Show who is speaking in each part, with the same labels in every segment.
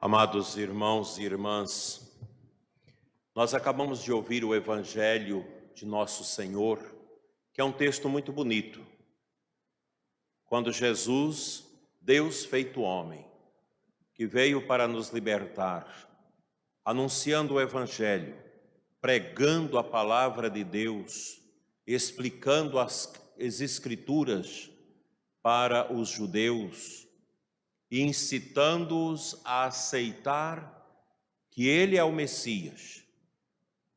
Speaker 1: Amados irmãos e irmãs, nós acabamos de ouvir o Evangelho de Nosso Senhor, que é um texto muito bonito. Quando Jesus, Deus feito homem, que veio para nos libertar, anunciando o Evangelho, pregando a palavra de Deus, explicando as Escrituras para os judeus e incitando-os a aceitar que Ele é o Messias,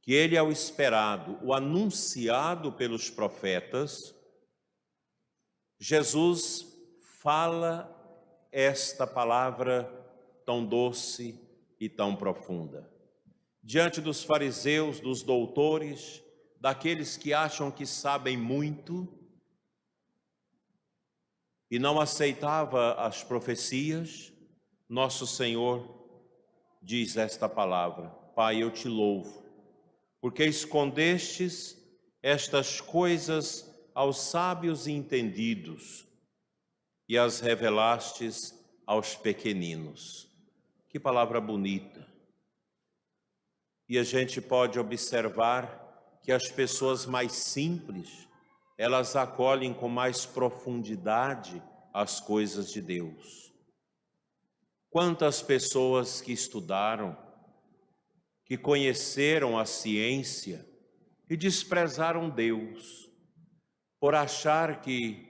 Speaker 1: que Ele é o esperado, o anunciado pelos profetas. Jesus fala esta palavra tão doce e tão profunda. Diante dos fariseus, dos doutores, daqueles que acham que sabem muito e não aceitava as profecias, nosso Senhor diz esta palavra: Pai, eu te louvo, porque escondestes estas coisas aos sábios e entendidos e as revelastes aos pequeninos. Que palavra bonita! E a gente pode observar que as pessoas mais simples, elas acolhem com mais profundidade as coisas de Deus. Quantas pessoas que estudaram, que conheceram a ciência e desprezaram Deus, por achar que,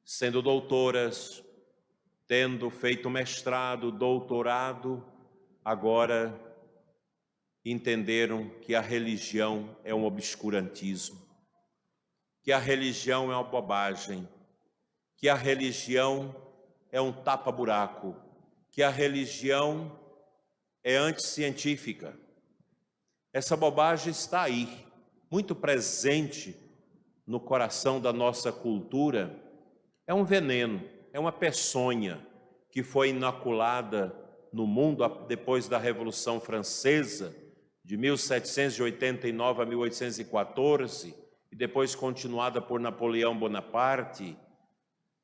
Speaker 1: sendo doutoras, tendo feito mestrado, doutorado, agora entenderam que a religião é um obscurantismo, que a religião é uma bobagem, que a religião é um tapa-buraco, que a religião é anticientífica. Essa bobagem está aí, muito presente no coração da nossa cultura. É um veneno, é uma peçonha que foi inoculada no mundo depois da Revolução Francesa, de 1789 a 1814, e depois continuada por Napoleão Bonaparte.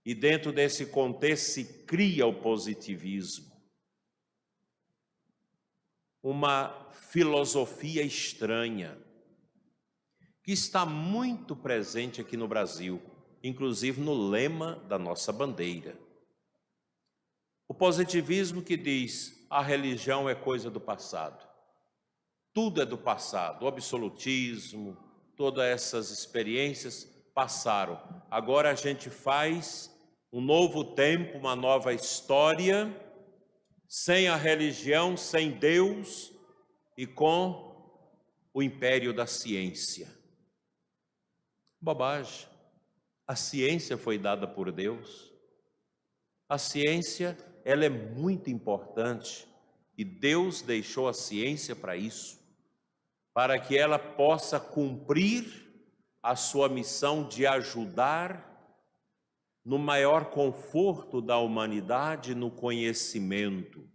Speaker 1: E dentro desse contexto se cria o positivismo, uma filosofia estranha, que está muito presente aqui no Brasil, inclusive no lema da nossa bandeira. O positivismo que diz: a religião é coisa do passado. Tudo é do passado, o absolutismo, todas essas experiências passaram. Agora a gente faz um novo tempo, uma nova história, sem a religião, sem Deus e com o império da ciência. Bobagem. A ciência foi dada por Deus. A ciência, ela é muito importante e Deus deixou a ciência para isso, para que ela possa cumprir a sua missão de ajudar no maior conforto da humanidade, no conhecimento.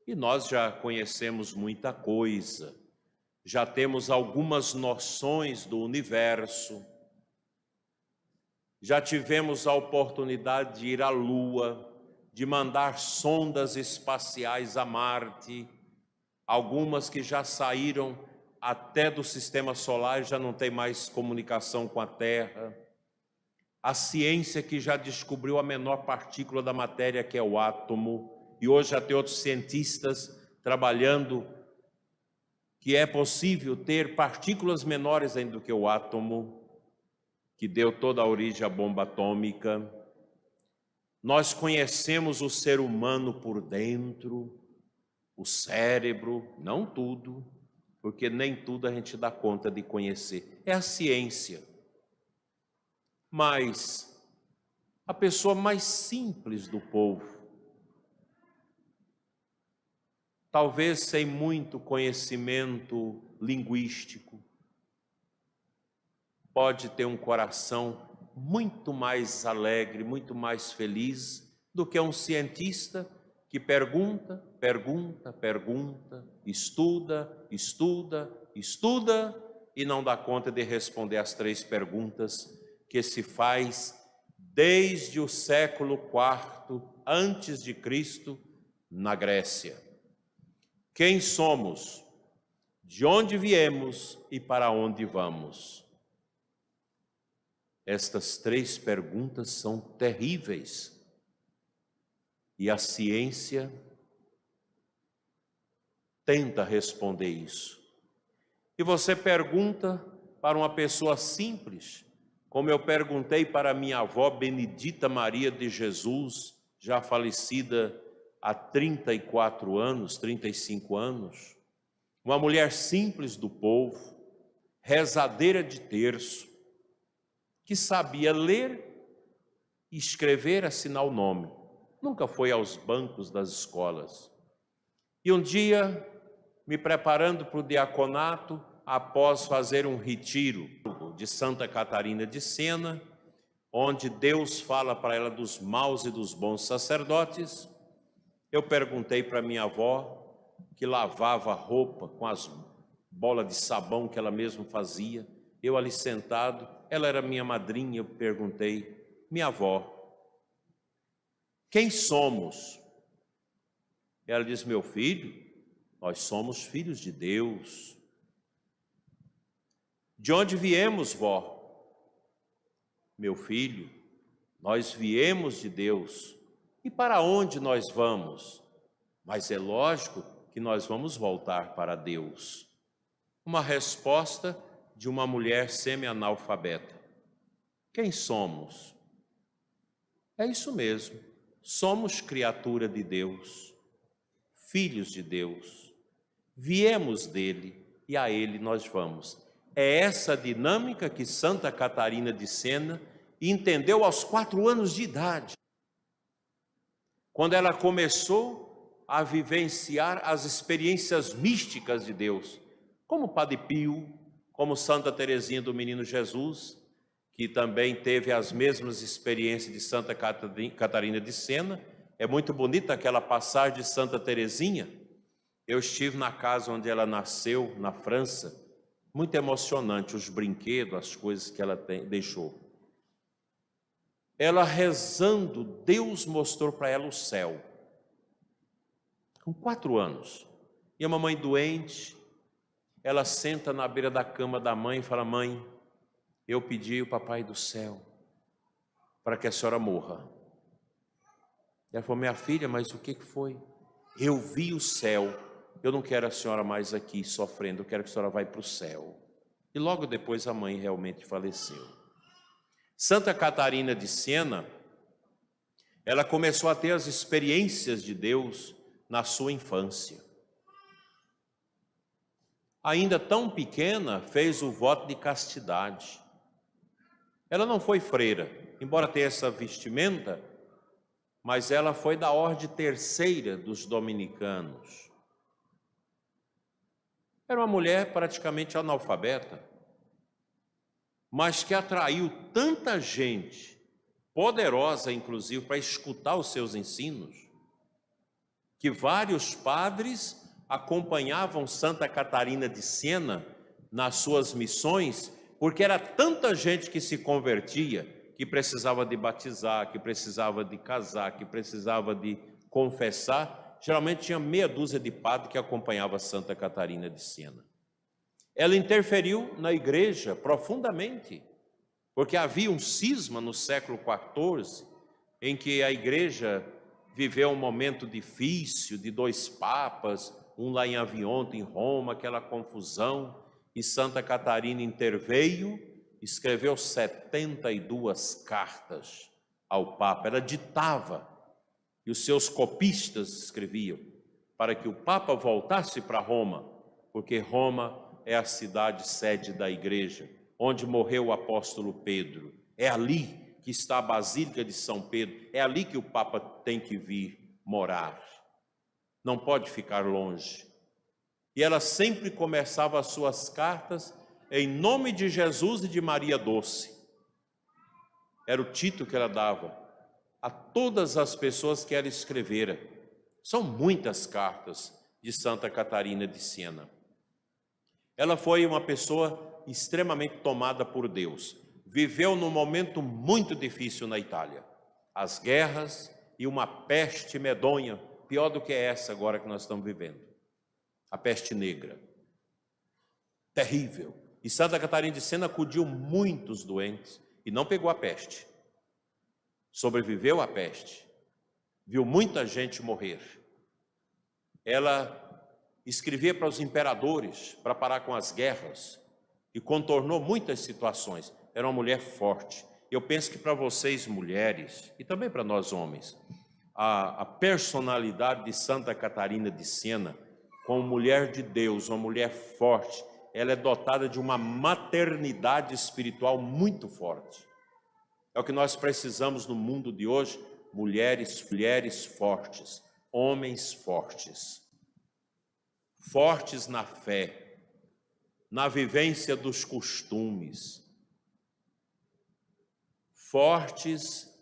Speaker 1: E nós já conhecemos muita coisa, já temos algumas noções do universo, já tivemos a oportunidade de ir à Lua, de mandar sondas espaciais a Marte, algumas que já saíram até do sistema solar e já não tem mais comunicação com a Terra. A ciência que já descobriu a menor partícula da matéria, que é o átomo, e hoje já tem outros cientistas trabalhando que é possível ter partículas menores ainda do que o átomo, que deu toda a origem à bomba atômica. Nós conhecemos o ser humano por dentro, o cérebro, não tudo, porque nem tudo a gente dá conta de conhecer. É a ciência. Mas a pessoa mais simples do povo, talvez sem muito conhecimento linguístico, pode ter um coração muito mais alegre, muito mais feliz do que um cientista que pergunta, pergunta, pergunta, estuda, estuda, estuda e não dá conta de responder as 3 perguntas que se faz desde o século IV antes de Cristo na Grécia. Quem somos? De onde viemos e para onde vamos? Estas 3 perguntas são terríveis. E a ciência tenta responder isso. E você pergunta para uma pessoa simples, como eu perguntei para minha avó Benedita Maria de Jesus, já falecida há 34 anos, 35 anos, uma mulher simples do povo, rezadeira de terço, que sabia ler, escrever, assinar o nome. Nunca foi aos bancos das escolas. E um dia, me preparando para o diaconato, após fazer um retiro de Santa Catarina de Sena, onde Deus fala para ela dos maus e dos bons sacerdotes, eu perguntei para minha avó, que lavava roupa com as bolas de sabão que ela mesma fazia, eu ali sentado, ela era minha madrinha, eu perguntei, minha avó, quem somos? Ela disse, meu filho, nós somos filhos de Deus. De onde viemos, vó? Meu filho, nós viemos de Deus. E para onde nós vamos? Mas é lógico que nós vamos voltar para Deus. Uma resposta de uma mulher semi-analfabeta. Quem somos? É isso mesmo, somos criatura de Deus, filhos de Deus, viemos dele e a ele nós vamos. É essa dinâmica que Santa Catarina de Sena entendeu aos 4 anos de idade, quando ela começou a vivenciar as experiências místicas de Deus, como Padre Pio, como Santa Teresinha do Menino Jesus, que também teve as mesmas experiências de Santa Catarina de Sena. É muito bonita aquela passagem de Santa Teresinha. Eu estive na casa onde ela nasceu, na França, muito emocionante, os brinquedos, as coisas que ela deixou. Ela rezando, Deus mostrou para ela o céu, com 4 anos, e a mamãe doente, ela senta na beira da cama da mãe e fala, mãe, eu pedi ao papai do céu para que a senhora morra. Ela falou, minha filha, mas o que foi? Eu vi o céu, eu não quero a senhora mais aqui sofrendo, eu quero que a senhora vá para o céu. E logo depois a mãe realmente faleceu. Santa Catarina de Sena, ela começou a ter as experiências de Deus na sua infância. Ainda tão pequena, fez o voto de castidade. Ela não foi freira, embora tenha essa vestimenta, mas ela foi da ordem terceira dos dominicanos. Era uma mulher praticamente analfabeta, mas que atraiu tanta gente, poderosa inclusive, para escutar os seus ensinos, que vários padres acompanhavam Santa Catarina de Sena nas suas missões, porque era tanta gente que se convertia, que precisava de batizar, que precisava de casar, que precisava de confessar. Geralmente tinha meia dúzia de padres que acompanhava Santa Catarina de Sena. Ela interferiu na igreja profundamente, porque havia um cisma no século XIV, em que a igreja viveu um momento difícil de 2 papas, um lá em Avinonto, em Roma, aquela confusão, e Santa Catarina interveio, escreveu 72 cartas ao Papa, ela ditava, e os seus copistas escreviam, para que o Papa voltasse para Roma, porque Roma é a cidade sede da igreja, onde morreu o apóstolo Pedro, é ali que está a Basílica de São Pedro, é ali que o Papa tem que vir morar, não pode ficar longe. E ela sempre começava as suas cartas em nome de Jesus e de Maria Doce. Era o título que ela dava a todas as pessoas que ela escrevera. São muitas cartas de Santa Catarina de Sena. Ela foi uma pessoa extremamente tomada por Deus. Viveu num momento muito difícil na Itália. As guerras e uma peste medonha pior do que essa agora que nós estamos vivendo. A peste negra. Terrível. E Santa Catarina de Sena acudiu muitos doentes e não pegou a peste. Sobreviveu à peste. Viu muita gente morrer. Ela escrevia para os imperadores para parar com as guerras e contornou muitas situações. Era uma mulher forte. Eu penso que para vocês mulheres e também para nós homens, a personalidade de Santa Catarina de Sena, como mulher de Deus, uma mulher forte, ela é dotada de uma maternidade espiritual muito forte. É o que nós precisamos no mundo de hoje, mulheres fortes, homens fortes. Fortes na fé, na vivência dos costumes, fortes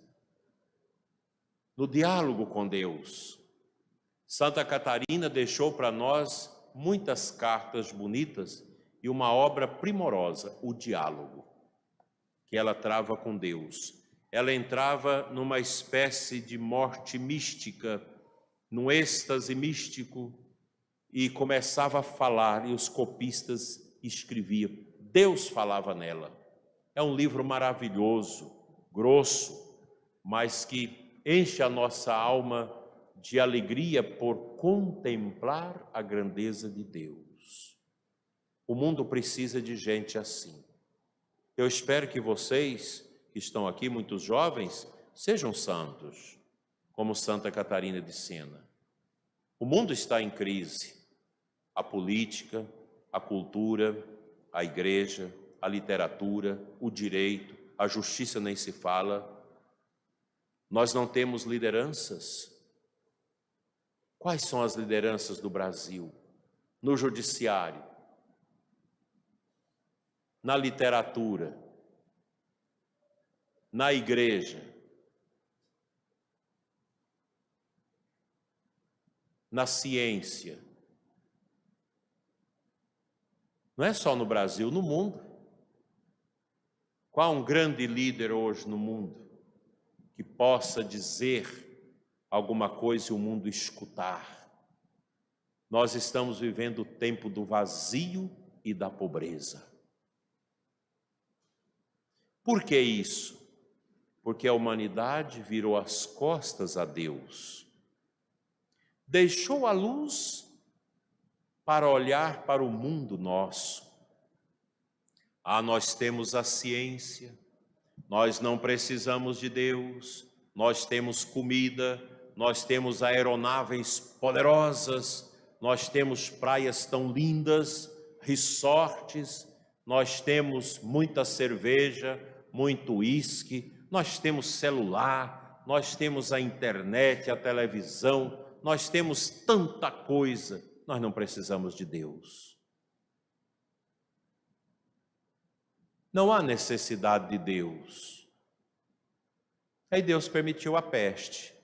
Speaker 1: no diálogo com Deus. Santa Catarina deixou para nós muitas cartas bonitas e uma obra primorosa, o diálogo, que ela trava com Deus. Ela entrava numa espécie de morte mística, num êxtase místico, e começava a falar, e os copistas escreviam. Deus falava nela. É um livro maravilhoso, grosso, mas que enche a nossa alma de alegria por contemplar a grandeza de Deus. O mundo precisa de gente assim. Eu espero que vocês, que estão aqui, muitos jovens, sejam santos, como Santa Catarina de Sena. O mundo está em crise. A política, a cultura, a igreja, a literatura, o direito, a justiça nem se fala. Nós não temos lideranças. Quais são as lideranças do Brasil? No judiciário, na literatura, na igreja, na ciência. Não é só no Brasil, no mundo. Qual um grande líder hoje no mundo que possa dizer alguma coisa e o mundo escutar? Nós estamos vivendo o tempo do vazio e da pobreza. Por que isso? Porque a humanidade virou as costas a Deus. Deixou a luz para olhar para o mundo nosso. Nós temos a ciência, nós não precisamos de Deus, nós temos comida, nós temos aeronaves poderosas, nós temos praias tão lindas, resorts, nós temos muita cerveja, muito uísque, nós temos celular, nós temos a internet, a televisão, nós temos tanta coisa. Nós não precisamos de Deus. Não há necessidade de Deus. Aí Deus permitiu a peste.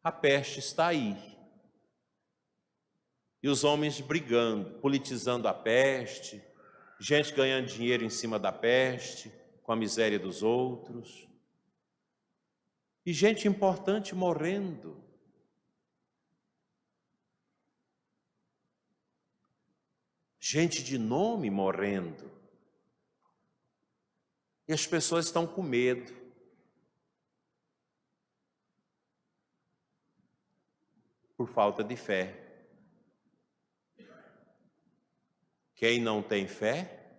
Speaker 1: A peste está aí. E os homens brigando, politizando a peste, gente ganhando dinheiro em cima da peste, com a miséria dos outros. E gente importante morrendo. Gente de nome morrendo. E as pessoas estão com medo. Por falta de fé. Quem não tem fé,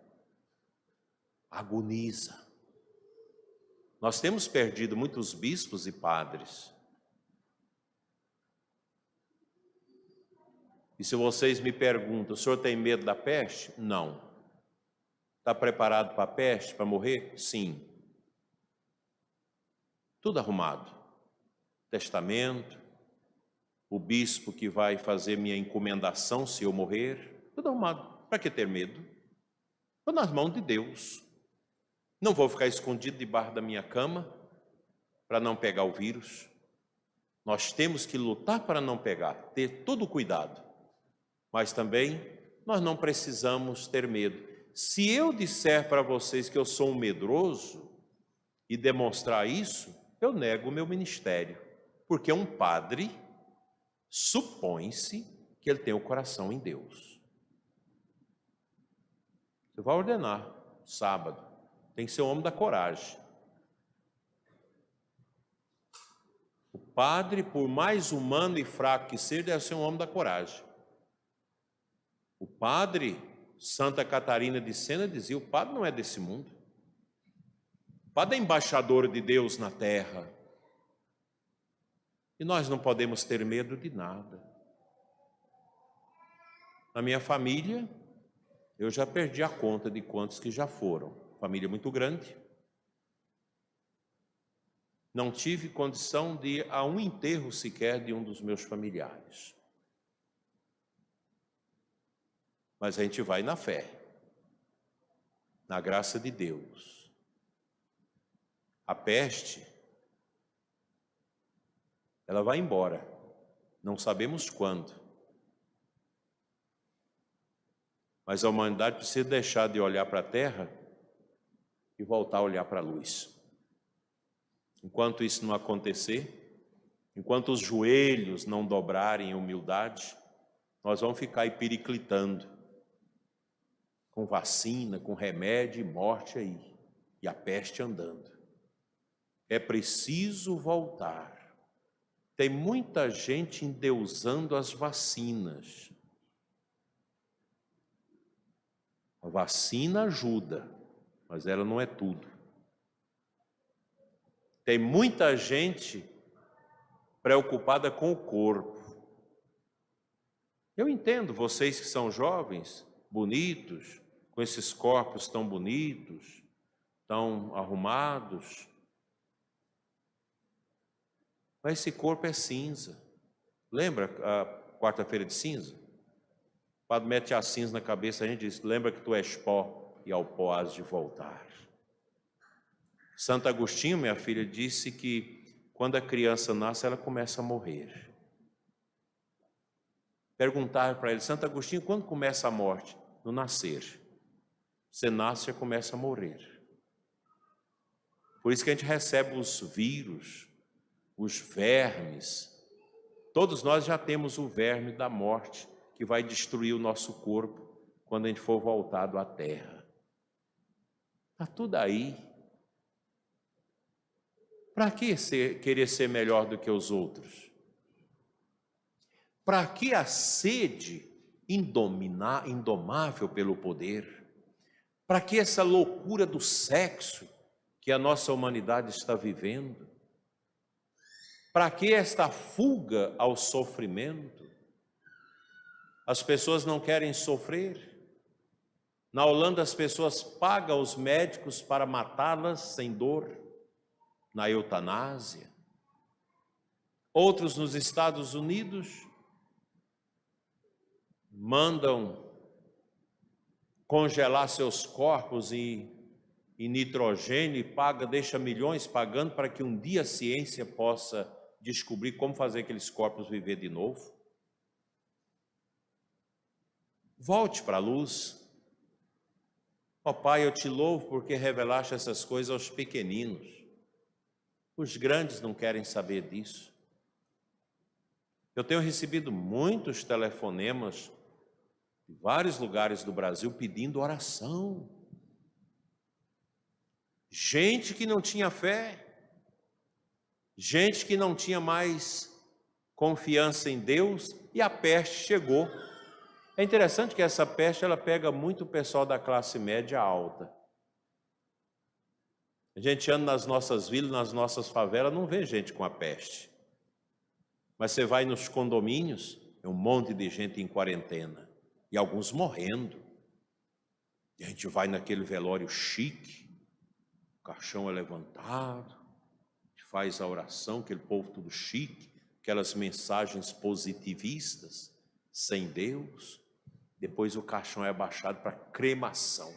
Speaker 1: agoniza. Nós temos perdido muitos bispos e padres. E se vocês me perguntam, o senhor tem medo da peste? Não. Está preparado para a peste, para morrer? Sim. Tudo arrumado. Testamento, o bispo que vai fazer minha encomendação se eu morrer, tudo arrumado. Para que ter medo? Estou nas mãos de Deus. Não vou ficar escondido debaixo da minha cama para não pegar o vírus. Nós temos que lutar para não pegar, ter todo o cuidado. Mas também nós não precisamos ter medo. Se eu disser para vocês que eu sou um medroso e demonstrar isso, eu nego o meu ministério. Porque um padre supõe-se que ele tem o coração em Deus. Você vai ordenar sábado, tem que ser um homem da coragem. O padre, por mais humano e fraco que seja, deve ser um homem da coragem. O padre, Santa Catarina de Sena dizia, o padre não é desse mundo. O padre é embaixador de Deus na terra. E nós não podemos ter medo de nada. Na minha família, eu já perdi a conta de quantos que já foram. Família muito grande. Não tive condição de ir a um enterro sequer de um dos meus familiares. Mas a gente vai na fé, na graça de Deus. A peste, ela vai embora, não sabemos quando. Mas a humanidade precisa deixar de olhar para a terra e voltar a olhar para a luz. Enquanto isso não acontecer, enquanto os joelhos não dobrarem em humildade, nós vamos ficar aí periclitando, com vacina, com remédio e morte aí, e a peste andando. É preciso voltar. Tem muita gente endeusando as vacinas. A vacina ajuda, mas ela não é tudo. Tem muita gente preocupada com o corpo. Eu entendo vocês que são jovens, bonitos, com esses corpos tão bonitos, tão arrumados. Mas esse corpo é cinza. Lembra a quarta-feira de cinza? O padre mete a cinza na cabeça, a gente diz, lembra que tu és pó e ao pó has de voltar. Santo Agostinho, minha filha, disse que quando a criança nasce, ela começa a morrer. Perguntaram para ele, Santo Agostinho, quando começa a morte? No nascer. Você nasce e começa a morrer. Por isso que a gente recebe os vírus, os vermes. Todos nós já temos o verme da morte, que vai destruir o nosso corpo quando a gente for voltado à terra. Está tudo aí. Para que querer ser melhor do que os outros? Para que a sede indomável pelo poder? Para que essa loucura do sexo que a nossa humanidade está vivendo? Para que esta fuga ao sofrimento? As pessoas não querem sofrer. Na Holanda as pessoas pagam os médicos para matá-las sem dor. Na eutanásia. Outros nos Estados Unidos mandam congelar seus corpos em nitrogênio e deixa milhões pagando para que um dia a ciência possa descobrir como fazer aqueles corpos viver de novo. Volte para a luz. Ó Pai, eu te louvo porque revelaste essas coisas aos pequeninos. Os grandes não querem saber disso. Eu tenho recebido muitos telefonemas de vários lugares do Brasil pedindo oração. Gente que não tinha fé, gente que não tinha mais confiança em Deus e a peste chegou. É interessante que essa peste ela pega muito o pessoal da classe média alta. A gente anda nas nossas vilas, nas nossas favelas, não vê gente com a peste. Mas você vai nos condomínios, é um monte de gente em quarentena. E alguns morrendo. E a gente vai naquele velório chique, o caixão é levantado, a gente faz a oração, aquele povo tudo chique, aquelas mensagens positivistas, sem Deus. Depois o caixão é abaixado para cremação.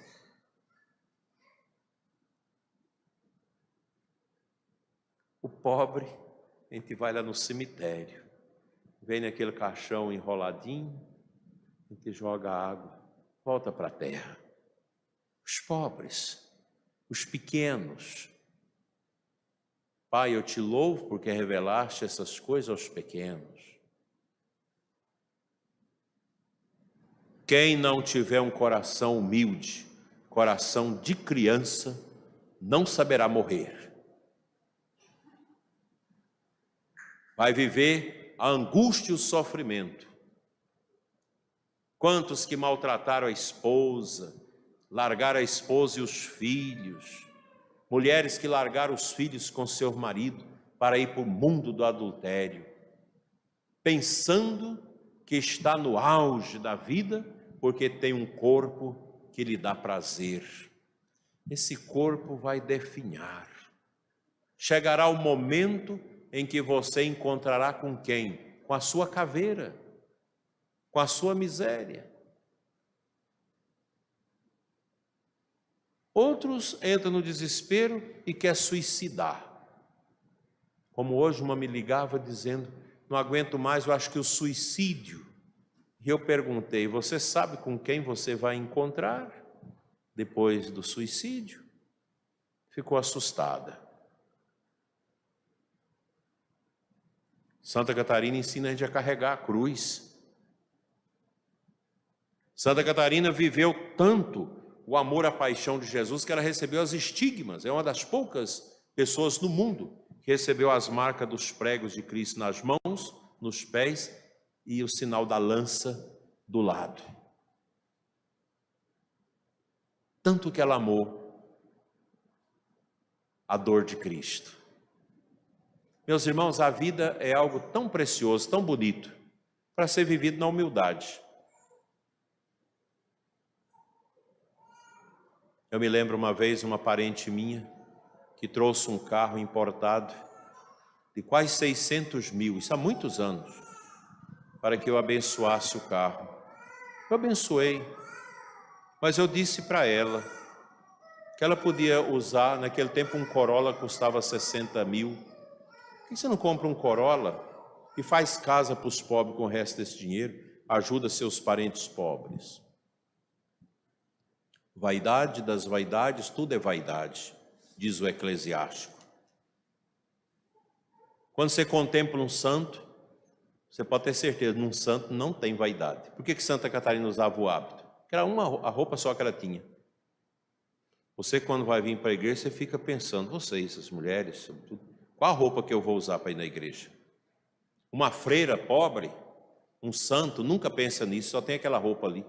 Speaker 1: O pobre, a gente vai lá no cemitério, vem naquele caixão enroladinho, a gente joga água, volta para a terra. Os pobres, os pequenos, Pai, eu te louvo porque revelaste essas coisas aos pequenos. Quem não tiver um coração humilde, coração de criança, não saberá morrer. Vai viver a angústia e o sofrimento. Quantos que maltrataram a esposa, largaram a esposa e os filhos, mulheres que largaram os filhos com seu marido para ir para o mundo do adultério, pensando que está no auge da vida, porque tem um corpo que lhe dá prazer. Esse corpo vai definhar. Chegará o momento em que você encontrará com quem? Com a sua caveira, com a sua miséria. Outros entram no desespero e quer suicidar. Como hoje uma me ligava dizendo, não aguento mais, eu acho que o suicídio. E eu perguntei, você sabe com quem você vai encontrar depois do suicídio? Ficou assustada. Santa Catarina ensina a gente a carregar a cruz. Santa Catarina viveu tanto o amor, a paixão de Jesus, que ela recebeu as estigmas. É uma das poucas pessoas no mundo que recebeu as marcas dos pregos de Cristo nas mãos, nos pés e o sinal da lança do lado. Tanto que ela amou a dor de Cristo. Meus irmãos, a vida é algo tão precioso, tão bonito, para ser vivido na humildade. Eu me lembro uma vez, uma parente minha, que trouxe um carro importado de quase 600 mil, isso há muitos anos, para que eu abençoasse o carro. Eu abençoei, mas eu disse para ela que ela podia usar, naquele tempo um Corolla custava 60 mil. Por que você não compra um Corolla e faz casa para os pobres com o resto desse dinheiro, ajuda seus parentes pobres? Vaidade das vaidades, tudo é vaidade, diz o Eclesiástico. Quando você contempla um santo, você pode ter certeza, num santo não tem vaidade. Por que Santa Catarina usava o hábito? Porque era a roupa só que ela tinha. Você, quando vai vir para a igreja, você fica pensando, vocês, essas mulheres, sobretudo, qual a roupa que eu vou usar para ir na igreja? Uma freira pobre, um santo, nunca pensa nisso, só tem aquela roupa ali.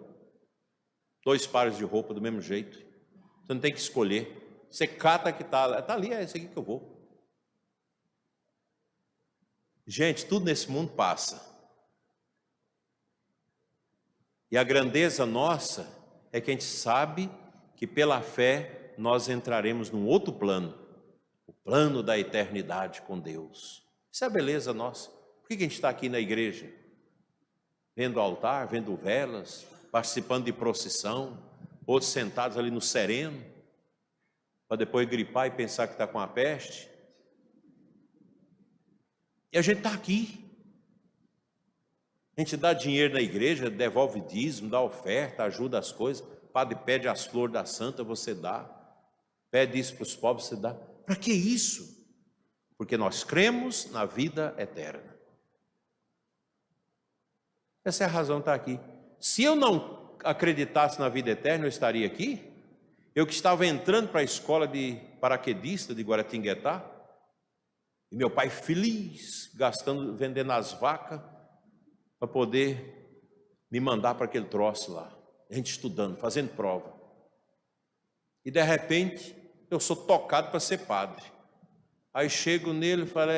Speaker 1: 2 pares de roupa do mesmo jeito. Você não tem que escolher. Você cata que está ali, é esse aqui que eu vou. Gente, tudo nesse mundo passa. E a grandeza nossa é que a gente sabe que pela fé nós entraremos num outro plano. O plano da eternidade com Deus. Isso é a beleza nossa. Por que a gente está aqui na igreja? Vendo altar, vendo velas, participando de procissão, outros sentados ali no sereno, para depois gripar e pensar que está com a peste. E a gente está aqui. A gente dá dinheiro na igreja, devolve dízimo, dá oferta, ajuda as coisas. O padre pede as flores da santa, você dá. Pede isso para os pobres, você dá. Para que isso? Porque nós cremos na vida eterna. Essa é a razão de estar aqui. Se eu não acreditasse na vida eterna, eu estaria aqui? Eu que estava entrando para a escola de paraquedista de Guaratinguetá, e meu pai feliz, vendendo as vacas, para poder me mandar para aquele troço lá. A gente estudando, fazendo prova. E de repente, eu sou tocado para ser padre. Aí chego nele e falo,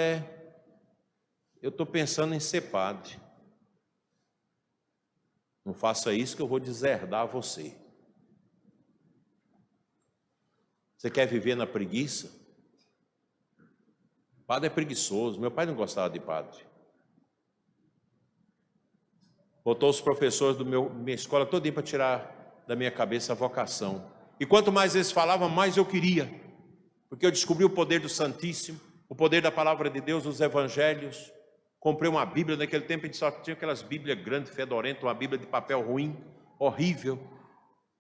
Speaker 1: eu estou pensando em ser padre. Não faça isso que eu vou deserdar você. Você quer viver na preguiça? Padre é preguiçoso. Meu pai não gostava de padre. Botou os professores da minha escola todinha para tirar da minha cabeça a vocação. E quanto mais eles falavam, mais eu queria. Porque eu descobri o poder do Santíssimo, o poder da palavra de Deus, os evangelhos. Comprei uma Bíblia, naquele tempo a gente só tinha aquelas Bíblias grandes, fedorentas, uma Bíblia de papel ruim, horrível.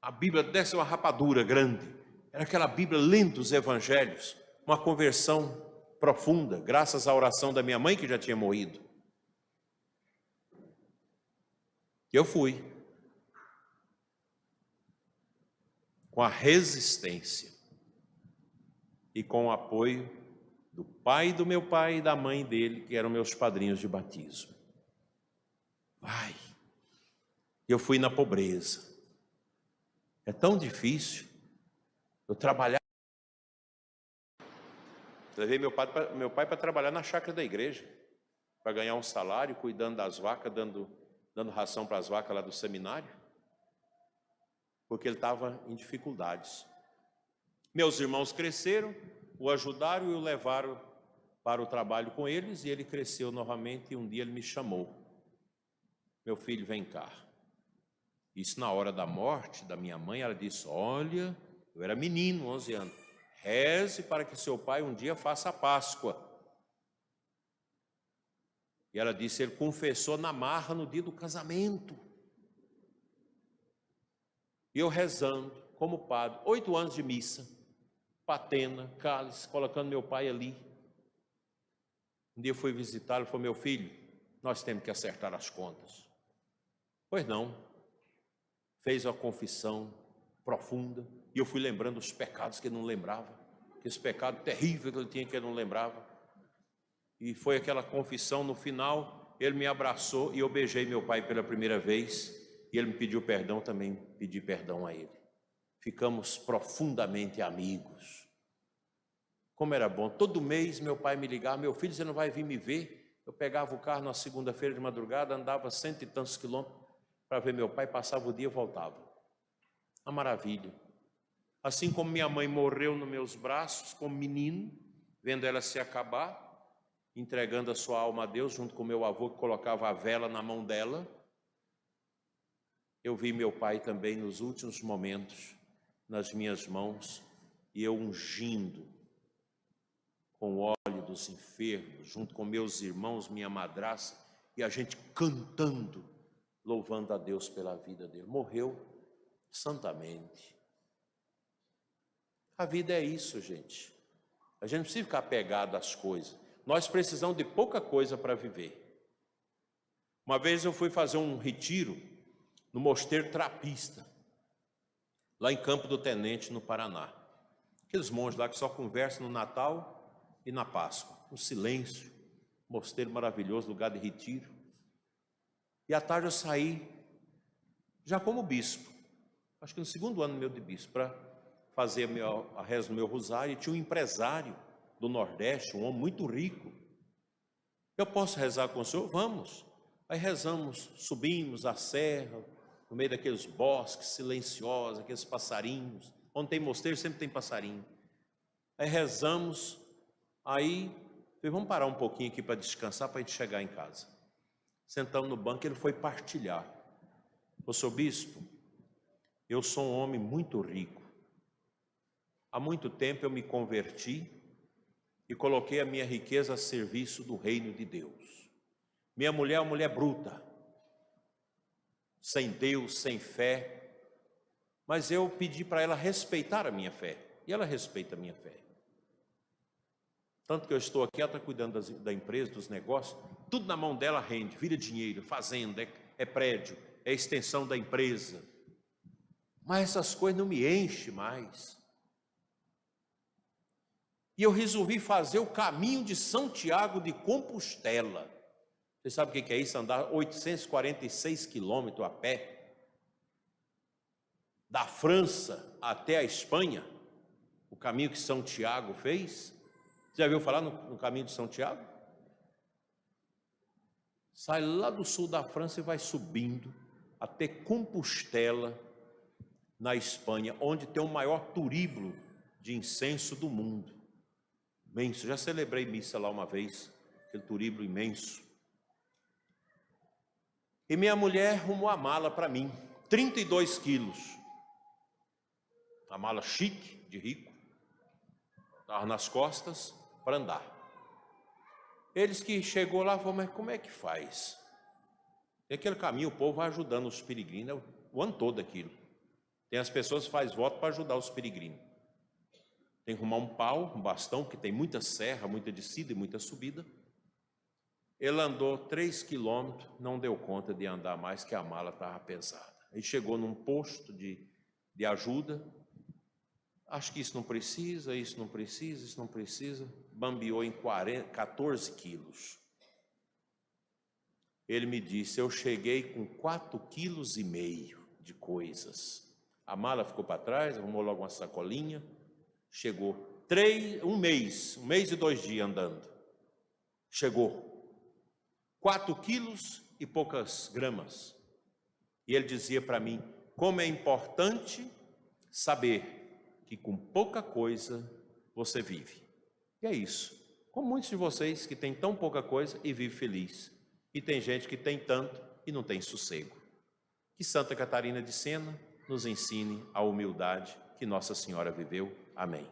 Speaker 1: A Bíblia dessa é uma rapadura grande. Era aquela Bíblia lendo os evangelhos, uma conversão profunda, graças à oração da minha mãe, que já tinha morrido. Eu fui, com a resistência e com o apoio do pai do meu pai e da mãe dele, que eram meus padrinhos de batismo. Vai! Eu fui na pobreza. É tão difícil. Eu trabalhava. Levei meu pai para trabalhar na chácara da igreja, para ganhar um salário, cuidando das vacas, dando ração para as vacas lá do seminário, porque ele estava em dificuldades. Meus irmãos cresceram, o ajudaram e o levaram para o trabalho com eles, e ele cresceu novamente, e um dia ele me chamou. Meu filho, vem cá. Isso na hora da morte da minha mãe, ela disse, olha, eu era menino, 11 anos, reze para que seu pai um dia faça a Páscoa. E ela disse, ele confessou na marra no dia do casamento. E eu rezando, como padre, 8 anos de missa, patena, cálice, colocando meu pai ali. Um dia eu fui visitá-lo, ele falou, meu filho, nós temos que acertar as contas. Pois não. Fez uma confissão profunda, e eu fui lembrando os pecados que ele não lembrava, esse pecado terrível que ele tinha que ele não lembrava. E foi aquela confissão, no final, ele me abraçou e eu beijei meu pai pela primeira vez, e ele me pediu perdão, também pedi perdão a ele. Ficamos profundamente amigos. Como era bom, todo mês meu pai me ligava, meu filho, você não vai vir me ver? Eu pegava o carro na segunda-feira de madrugada, andava 100 e tantos quilômetros para ver meu pai, passava o dia e voltava. Uma maravilha. Assim como minha mãe morreu nos meus braços, como menino, vendo ela se acabar, entregando a sua alma a Deus, junto com meu avô, que colocava a vela na mão dela, eu vi meu pai também nos últimos momentos, nas minhas mãos, e eu ungindo com o óleo dos enfermos, junto com meus irmãos, minha madrasta, e a gente cantando, louvando a Deus pela vida dele. Morreu santamente. A vida é isso, gente. A gente não precisa ficar apegado às coisas. Nós precisamos de pouca coisa para viver. Uma vez eu fui fazer um retiro no Mosteiro Trapista, lá em Campo do Tenente, no Paraná. Aqueles monges lá que só conversam no Natal e na Páscoa. Um silêncio, mosteiro maravilhoso, lugar de retiro. E à tarde eu saí, já como bispo, acho que no 2º ano meu de bispo, para fazer a reza do meu rosário, e tinha um empresário do Nordeste, um homem muito rico. Eu posso rezar com o senhor? Vamos. Aí rezamos, subimos a serra, no meio daqueles bosques silenciosos, aqueles passarinhos. Onde tem mosteiro sempre tem passarinho. Aí rezamos, aí vamos parar um pouquinho aqui para descansar, para a gente chegar em casa. Sentamos no banco, ele foi partilhar. Ô, senhor bispo, eu sou um homem muito rico. Há muito tempo eu me converti e coloquei a minha riqueza a serviço do reino de Deus. Minha mulher é uma mulher bruta, sem Deus, sem fé, mas eu pedi para ela respeitar a minha fé, e ela respeita a minha fé. Tanto que eu estou aqui, ela está cuidando da empresa, dos negócios, tudo na mão dela rende, vira dinheiro, fazenda, é prédio, é extensão da empresa. Mas essas coisas não me enchem mais. E eu resolvi fazer o caminho de São Tiago de Compostela. Você sabe o que é isso? Andar 846 quilômetros a pé, da França até a Espanha, o caminho que São Tiago fez. Você já ouviu falar no caminho de São Tiago? Sai lá do sul da França e vai subindo até Compostela, na Espanha, onde tem o maior turíbulo de incenso do mundo. Imenso, já celebrei missa lá uma vez, aquele turíbulo imenso. E minha mulher arrumou a mala para mim, 32 quilos. A mala chique, de rico, estava nas costas para andar. Eles que chegou lá, falaram, mas como é que faz? E aquele caminho, o povo vai ajudando os peregrinos, o ano todo aquilo. Tem as pessoas que fazem voto para ajudar os peregrinos. tem que arrumar um pau, um bastão, que tem muita serra, muita descida e muita subida. Ele andou 3 quilômetros, não deu conta de andar mais, que a mala estava pesada. Ele chegou num posto de ajuda, acho que isso não precisa, isso não precisa, isso não precisa, bambeou em 14 quilos. Ele me disse, eu cheguei com 4,5 quilos de coisas. A mala ficou para trás, arrumou logo uma sacolinha, chegou um mês e 2 dias andando. Chegou 4 quilos e poucas gramas. E ele dizia para mim, como é importante saber que com pouca coisa você vive. E é isso. Como muitos de vocês que têm tão pouca coisa e vivem feliz. E tem gente que tem tanto e não tem sossego. Que Santa Catarina de Sena nos ensine a humildade que Nossa Senhora viveu. Amém.